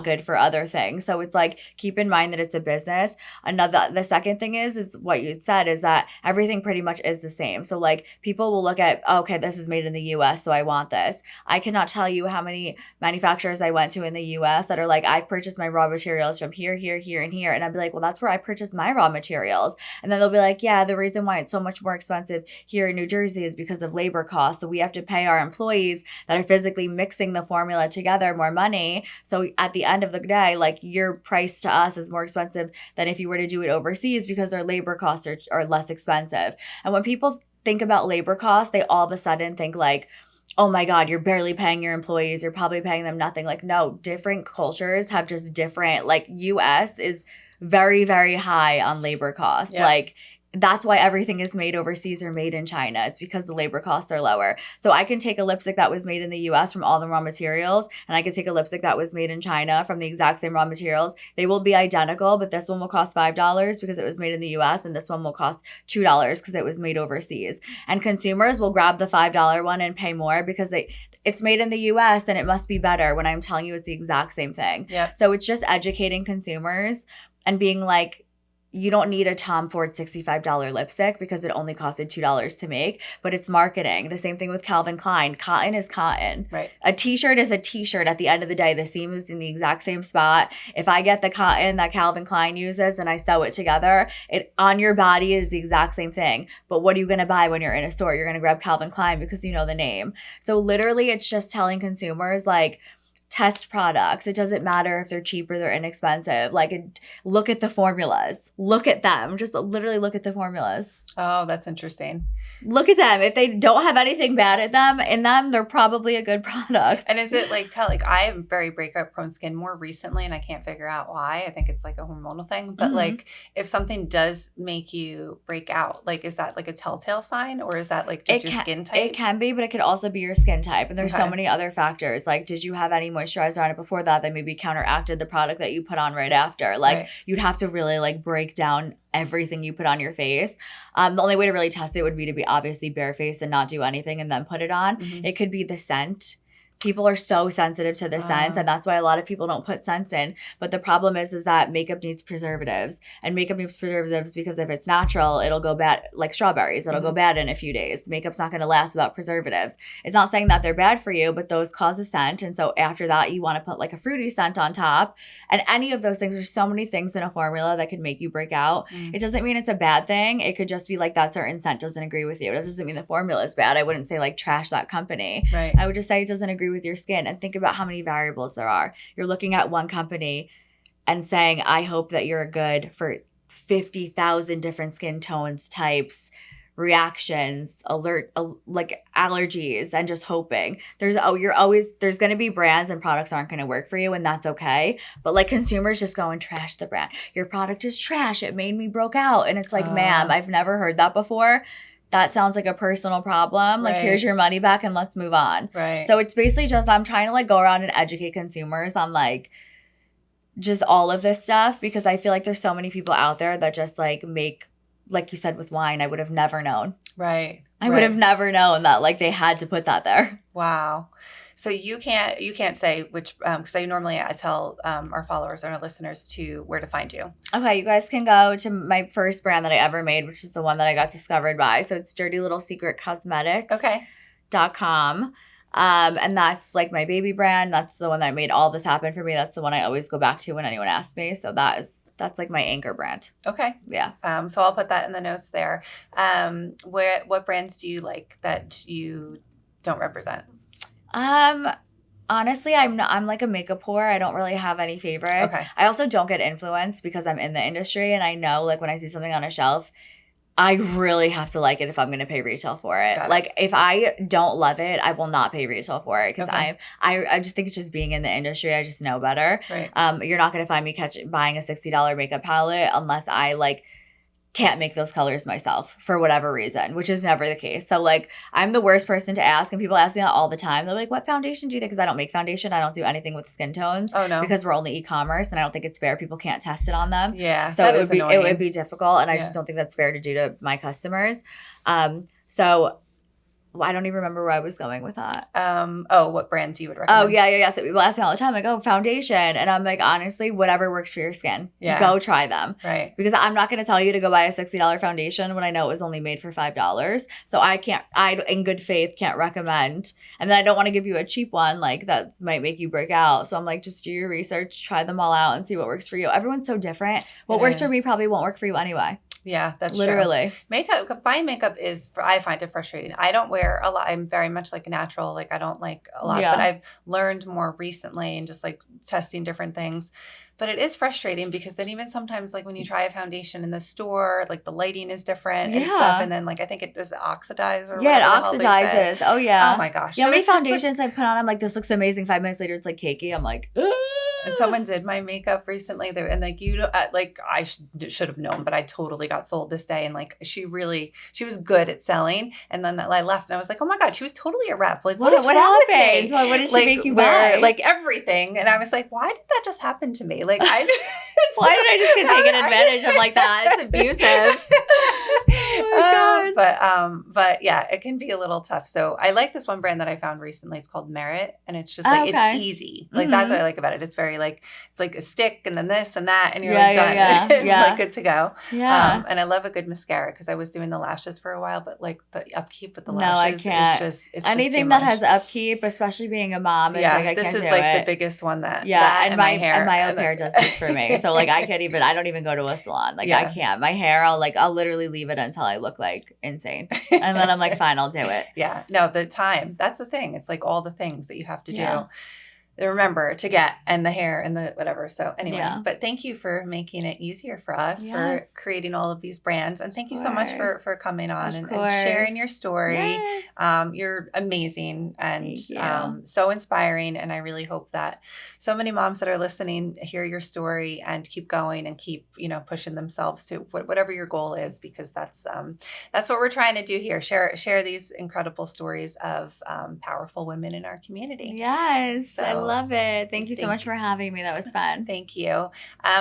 S2: good for other things. So it's like, keep in mind that it's a business. The second thing is what you said, is that everything pretty much is the same. So like people will look at, okay, this is made in the US, so I want this. I cannot tell you how many manufacturers I went to in the US that are like, I've purchased my raw materials from here, here, here, and here. And I'd be like, well, that's where I purchased my raw materials. And then they'll be like, yeah, the reason why it's so much more expensive here in New Jersey is because of labor costs. So we have to pay our employees that are physically mixing the formula together more money. So at the end of the day, like your price to us is more expensive than if you were to do it overseas because their labor costs are less expensive. And when people think about labor costs, they all of a sudden think like, oh my God, you're barely paying your employees. You're probably paying them nothing. Like, no, different cultures have just different, like US is very, very high on labor costs.
S1: Yeah.
S2: Like, that's why everything is made overseas or made in China. It's because the labor costs are lower. So I can take a lipstick that was made in the US from all the raw materials, and I can take a lipstick that was made in China from the exact same raw materials. They will be identical, but this one will cost $5 because it was made in the US, and this one will cost $2 because it was made overseas. And consumers will grab the $5 one and pay more because it's made in the US and it must be better, when I'm telling you it's the exact same thing.
S1: Yeah.
S2: So it's just educating consumers and being like, you don't need a Tom Ford $65 lipstick because it only costed $2 to make, but it's marketing. The same thing with Calvin Klein. Cotton is cotton.
S1: Right.
S2: A t-shirt is a t-shirt at the end of the day. The seam is in the exact same spot. If I get the cotton that Calvin Klein uses and I sew it together, it on your body is the exact same thing. But what are you going to buy when you're in a store? You're going to grab Calvin Klein because you know the name. So literally it's just telling consumers, like, test products. It doesn't matter if they're cheap or they're inexpensive. Like, look at the formulas. Look at them. Just literally look at the formulas.
S1: Oh, that's interesting.
S2: Look at them. If they don't have anything bad in them, they're probably a good product.
S1: And is it like I have very breakout prone skin more recently, and I can't figure out why. I think it's like a hormonal thing. But like, if something does make you break out, like, is that like a telltale sign, or is that like just your skin type?
S2: It can be, but it could also be your skin type. And there's so many other factors. Like, did you have any moisturizer on it before that maybe counteracted the product that you put on right after? Like, you'd have to really like break down everything you put on your face. The only way to really test it would be to be obviously barefaced and not do anything and then put it on. It could be the scent. People are so sensitive to the scents, and that's why a lot of people don't put scents in. But the problem is that makeup needs preservatives, and makeup needs preservatives because if it's natural, it'll go bad, like strawberries. It'll go bad in a few days. Makeup's not going to last without preservatives. It's not saying that they're bad for you, but those cause a scent. And so after that, you want to put like a fruity scent on top. And any of those things, there's so many things in a formula that could make you break out. It doesn't mean it's a bad thing. It could just be like that certain scent doesn't agree with you. It doesn't mean the formula is bad. I wouldn't say like trash that company.
S1: Right.
S2: I would just say it doesn't agree with your skin. And think about how many variables there are. You're looking at one company and saying, I hope that you're good for 50,000 different skin tones, types, reactions, like allergies, and just hoping. There's going to be brands and products aren't going to work for you, and that's okay. But like, consumers just go and trash the brand. Your product is trash. It made me broke out. And it's like, ma'am, I've never heard that before. That sounds like a personal problem. Like, here's your money back and let's move on.
S1: Right.
S2: So it's basically just, I'm trying to like go around and educate consumers on like just all of this stuff, because I feel like there's so many people out there that just like make, like you said with wine, I would have never known.
S1: Right.
S2: I would have never known that like they had to put that there.
S1: Wow. So you can't say which, because I tell our followers and our listeners to where to find you.
S2: Okay, you guys can go to my first brand that I ever made, which is the one that I got discovered by. So it's Dirty Little Secret Cosmetics.
S1: Okay.
S2: .com. And that's like my baby brand. That's the one that made all this happen for me. That's the one I always go back to when anyone asks me. So that's like my anchor brand.
S1: Okay.
S2: Yeah.
S1: So I'll put that in the notes there. What brands do you like that you don't represent?
S2: Honestly, I'm like a makeup whore. I don't really have any favorites.
S1: Okay.
S2: I also don't get influenced because I'm in the industry, and I know like when I see something on a shelf, I really have to like it if I'm going to pay retail for it. Like, if I don't love it, I will not pay retail for it, because I just think it's just being in the industry. I just know better.
S1: Right.
S2: You're not going to find me buying a $60 makeup palette unless I like can't make those colors myself for whatever reason, which is never the case. So like, I'm the worst person to ask, and people ask me that all the time. They're like, what foundation do you think? Because I don't make foundation. I don't do anything with skin tones. Oh no. Because we're only e-commerce, and I don't think it's fair. People can't test it on them. Yeah. So it would be difficult, and I just don't think that's fair to do to my customers. So I don't even remember where I was going with that.
S1: What brands you would recommend?
S2: Oh, yeah. So people ask me all the time, like, foundation. And I'm like, honestly, whatever works for your skin. Yeah. Go try them. Right. Because I'm not going to tell you to go buy a $60 foundation when I know it was only made for $5. So I in good faith, can't recommend. And then I don't want to give you a cheap one, like, that might make you break out. So I'm like, just do your research, try them all out, and see what works for you. Everyone's so different. What works for me probably won't work for you anyway.
S1: Yeah, that's true.
S2: Literally.
S1: Buying makeup I find it frustrating. I don't wear a lot. I'm very much like a natural. Like I don't like a lot, but
S2: Yeah.
S1: I've learned more recently and just like testing different things. But it is frustrating because then even sometimes like when you try a foundation in the store, like the lighting is different and stuff.
S2: Yeah.
S1: And then like I think it does oxidize or
S2: Yeah, it
S1: whatever the hell they say.
S2: oxidizes. Oh, yeah.
S1: Oh my gosh.
S2: You know how
S1: So
S2: many
S1: it's just like,
S2: foundations I put on? I'm like, this looks amazing. 5 minutes later, it's like cakey. I'm like, ugh.
S1: and someone did my makeup recently there, and like like I should have known, but I totally got sold this day. And like she was good at selling. And then I left and I was like, oh my God, she was totally a rep. Like what is
S2: What
S1: wrong with me?
S2: happens? What did she
S1: Like
S2: make you
S1: where
S2: buy?
S1: like everything. And I was like, why did that just happen to me? Like
S2: Why did I just get taken advantage of like that? It's abusive. Oh my God.
S1: But yeah, it can be a little tough. So I like this one brand that I found recently. It's called Merit, and it's just like
S2: okay.
S1: it's easy. Like that's what I like about it. It's very like it's like a stick and then this and that, and you're
S2: Yeah,
S1: like done.
S2: yeah, yeah.
S1: Like good to go.
S2: Yeah.
S1: And I love a good mascara because I was doing the lashes for a while, but like the upkeep with the
S2: No, I
S1: lashes
S2: can't.
S1: is just
S2: Anything
S1: too
S2: that
S1: much.
S2: has upkeep, especially being a mom, is like I
S1: This
S2: can't
S1: is
S2: do
S1: like
S2: it.
S1: the biggest one that
S2: and
S1: my hair
S2: and my au
S1: and
S2: pair
S1: that's
S2: does this for me. So like I don't even go to a salon. Like I
S1: Yeah.
S2: can't. My hair, I'll literally leave it until I look like insane. And then I'm like, fine, I'll do it.
S1: Yeah. No, the time. That's the thing. It's like all the things that you have to
S2: Yeah.
S1: do. Remember to get and the hair and the whatever. So anyway,
S2: Yeah.
S1: but thank you for making it easier for us for
S2: Yes.
S1: creating all of these brands. And thank you so much
S2: course.
S1: for coming on
S2: Of
S1: and
S2: course.
S1: sharing your story.
S2: Yes.
S1: You're amazing and
S2: Thank you.
S1: so inspiring. And I really hope that so many moms that are listening hear your story and keep going and keep, pushing themselves to whatever your goal is, because that's what we're trying to do here. Share these incredible stories of powerful women in our community.
S2: Yes. I
S1: So,
S2: love it. Thank you so
S1: thank
S2: much for having me. That was fun.
S1: Thank you.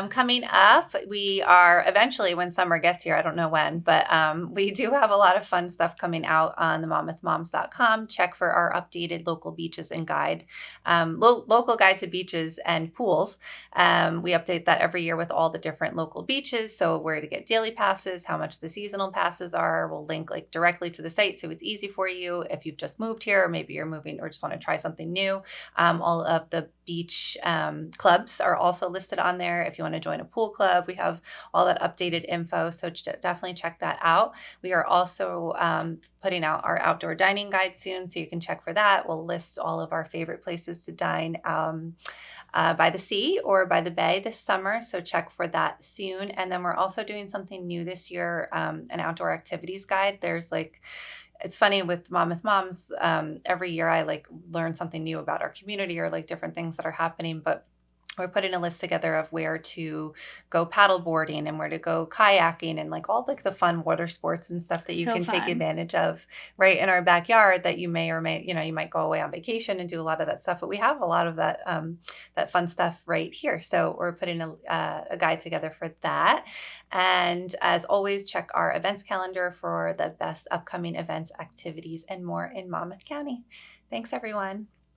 S1: Coming up, we are eventually, when summer gets here, I don't know when, but we do have a lot of fun stuff coming out on the monmouthmoms.com. Check for our updated local beaches and guide, local guide to beaches and pools. We update that every year with all the different local beaches. So where to get daily passes, how much the seasonal passes are. We'll link like directly to the site so it's easy for you if you've just moved here, or maybe you're moving or just want to try something new. All of the beach clubs are also listed on there. If you want to join a pool club, we have all that updated info. So definitely check that out. We are also putting out our outdoor dining guide soon, so you can check for that. We'll list all of our favorite places to dine by the sea or by the bay this summer. So check for that soon. And then we're also doing something new this year, an outdoor activities guide. It's funny with Monmouth Moms, every year I like learn something new about our community or like different things that are happening, but we're putting a list together of where to go paddle boarding and where to go kayaking and like all like the fun water sports and stuff that you
S2: So
S1: can take
S2: fun.
S1: advantage of right in our backyard that you may or may, you might go away on vacation and do a lot of that stuff, but we have a lot of that, that fun stuff right here. So we're putting a guide together for that. And as always, check our events calendar for the best upcoming events, activities, and more in Monmouth County. Thanks, everyone.